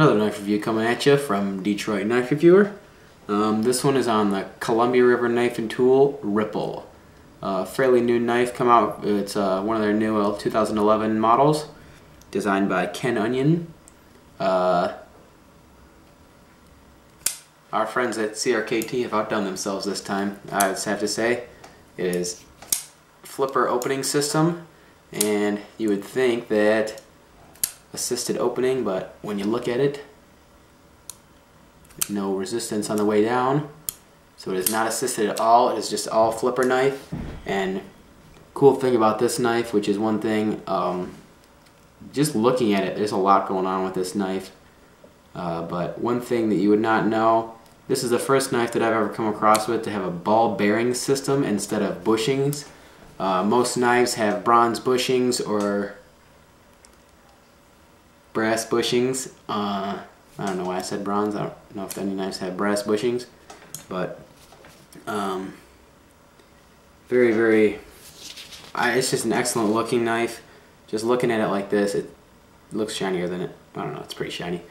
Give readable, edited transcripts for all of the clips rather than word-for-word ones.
Another knife review coming at you from Detroit Knife Reviewer. This one is on the Columbia River Knife and Tool Ripple. Fairly new knife come out. It's one of their new 2011 models, designed by Ken Onion. Our friends at CRKT have outdone themselves this time. I just have to say, it is flipper opening system, and you would think that assisted opening, but when you look at it, no resistance on the way down, so it is not assisted at all. It is just all flipper knife. And cool thing about this knife, which is one thing, just looking at it, there's a lot going on with this knife, but one thing that you would not know, this is the first knife that I've ever come across with to have a ball bearing system instead of bushings. Most knives have bronze bushings or brass bushings. I don't know why I said bronze. I don't know if any knives have brass bushings, but it's just an excellent looking knife. Just looking at it like this, it looks shinier than it. I don't know, it's pretty shiny,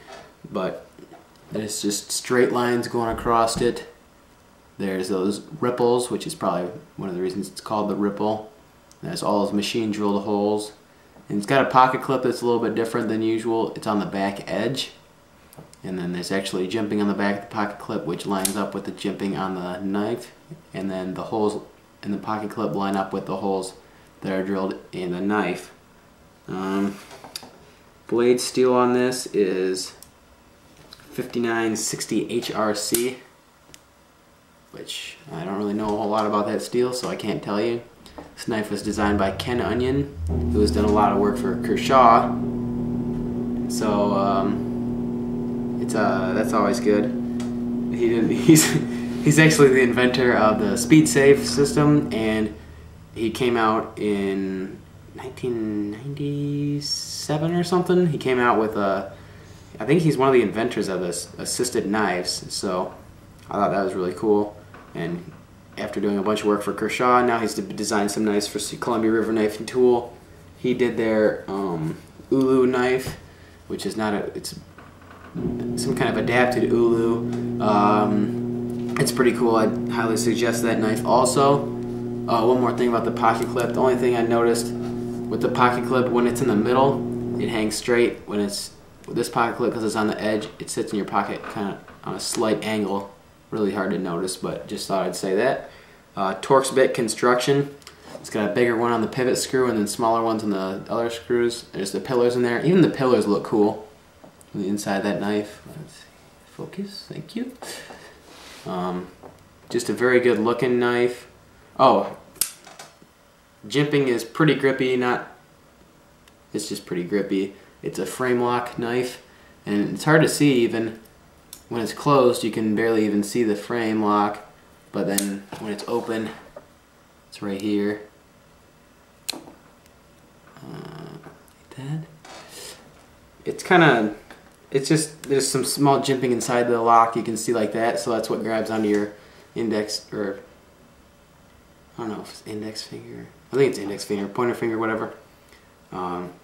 but it's just straight lines going across it. There's those ripples, which is probably one of the reasons it's called the ripple. There's all those machine drilled holes. And it's got a pocket clip that's a little bit different than usual. It's on the back edge. And then there's actually jimping on the back of the pocket clip, which lines up with the jimping on the knife. And then the holes in the pocket clip line up with the holes that are drilled in the knife. Blade steel on this is 5960 HRC, which I don't really know a whole lot about that steel, so I can't tell you. This knife was designed by Ken Onion, who has done a lot of work for Kershaw. So that's always good. He's actually the inventor of the Speed Safe system, and he came out in 1997 or something. He came out with I think he's one of the inventors of this assisted knives. So I thought that was really cool. And after doing a bunch of work for Kershaw, now he's designed some knives for Columbia River Knife and Tool. He did their Ulu knife, which is not it's some kind of adapted Ulu. It's pretty cool. I'd highly suggest that knife also. One more thing about the pocket clip. The only thing I noticed with the pocket clip, when it's in the middle, it hangs straight. When it's with this pocket clip, because it's on the edge, it sits in your pocket kind of on a slight angle. Really hard to notice, but just thought I'd say that. Torx bit construction. It's got a bigger one on the pivot screw and then smaller ones on the other screws. There's the pillars in there. Even the pillars look cool on the inside of that knife. Let's see. Focus, thank you. Just a very good looking knife. Oh, jimping is pretty grippy. It's just pretty grippy. It's a frame lock knife, and it's hard to see even. When it's closed, you can barely even see the frame lock, but then when it's open, it's right here. Like that. It's just, there's some small jimping inside the lock, you can see like that, so that's what grabs onto your index, or I don't know if it's index finger. I think it's index finger, pointer finger, whatever.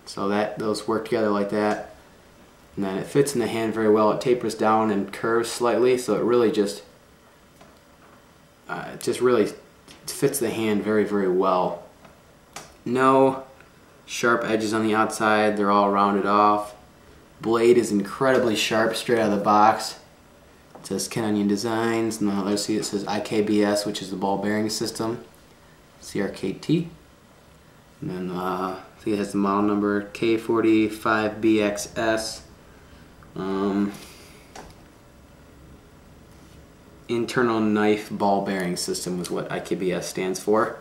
So those work together like that. And then it fits in the hand very well. It tapers down and curves slightly, so it really just really fits the hand very, very well. No sharp edges on the outside. They're all rounded off. Blade is incredibly sharp straight out of the box. It says Ken Onion Designs, and then let's see, it says IKBS, which is the ball bearing system. CRKT. And then I think it has the model number K45BXS. Internal knife ball bearing system is what IKBS stands for.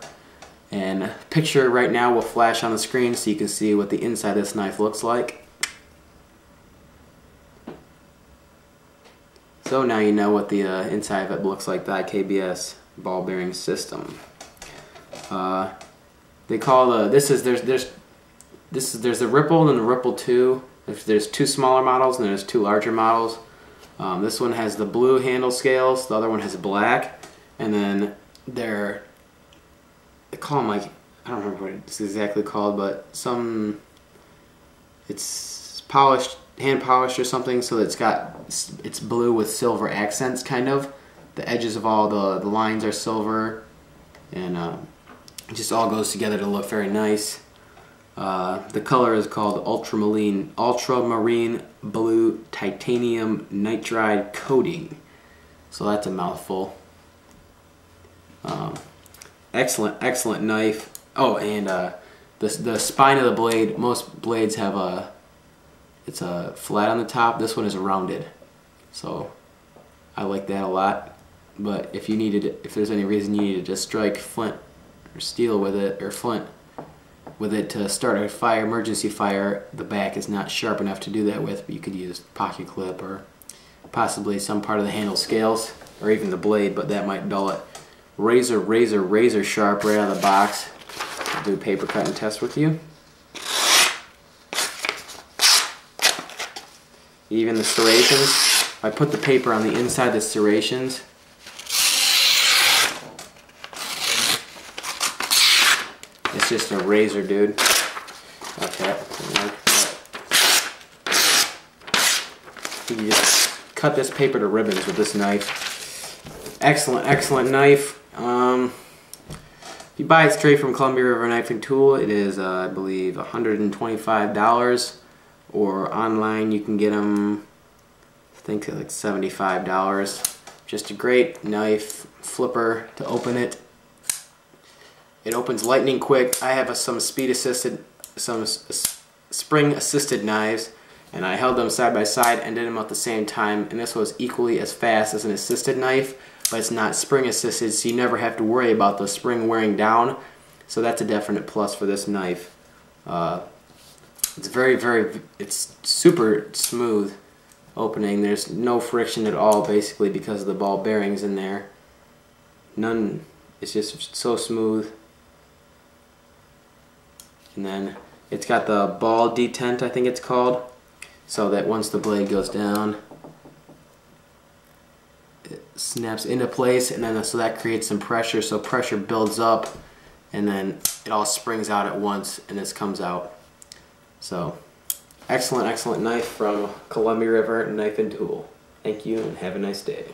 And a picture right now will flash on the screen so you can see what the inside of this knife looks like. So now you know what the inside of it looks like, the IKBS ball bearing system. They call there's the Ripple and the Ripple 2. There's two smaller models and there's two larger models. This one has the blue handle scales, the other one has black, and then they call them, like, I don't remember what it's exactly called, but it's polished hand polished or something, so that it's blue with silver accents, kind of. The edges of all the lines are silver, and it just all goes together to look very nice. The color is called ultramarine blue titanium nitride coating. So that's a mouthful. Excellent knife. Oh, and the spine of the blade. Most blades have it's a flat on the top. This one is rounded, so I like that a lot. But if there's any reason you needed to strike flint or steel with it, or flint with it to start a fire, emergency fire, the back is not sharp enough to do that with, but you could use pocket clip or possibly some part of the handle scales, or even the blade, but that might dull it. Razor sharp right out of the box. I'll do a paper cutting test with you. Even the serrations, I put the paper on the inside of the serrations. It's just a razor, dude. Okay. You can just cut this paper to ribbons with this knife. Excellent knife. If you buy it straight from Columbia River Knife and Tool, it is, I believe, $125. Or online, you can get them, I think, like $75. Just a great knife flipper to open it. It opens lightning quick. I have some spring assisted knives, and I held them side by side and did them at the same time, and this was equally as fast as an assisted knife, but it's not spring assisted, so you never have to worry about the spring wearing down. So that's a definite plus for this knife. It's super smooth opening. There's no friction at all, basically, because of the ball bearings in there. None. It's just so smooth. And then it's got the ball detent, I think it's called, so that once the blade goes down, it snaps into place, and then so that creates some pressure, so pressure builds up, and then it all springs out at once, and this comes out. So, excellent knife from Columbia River Knife and Tool. Thank you, and have a nice day.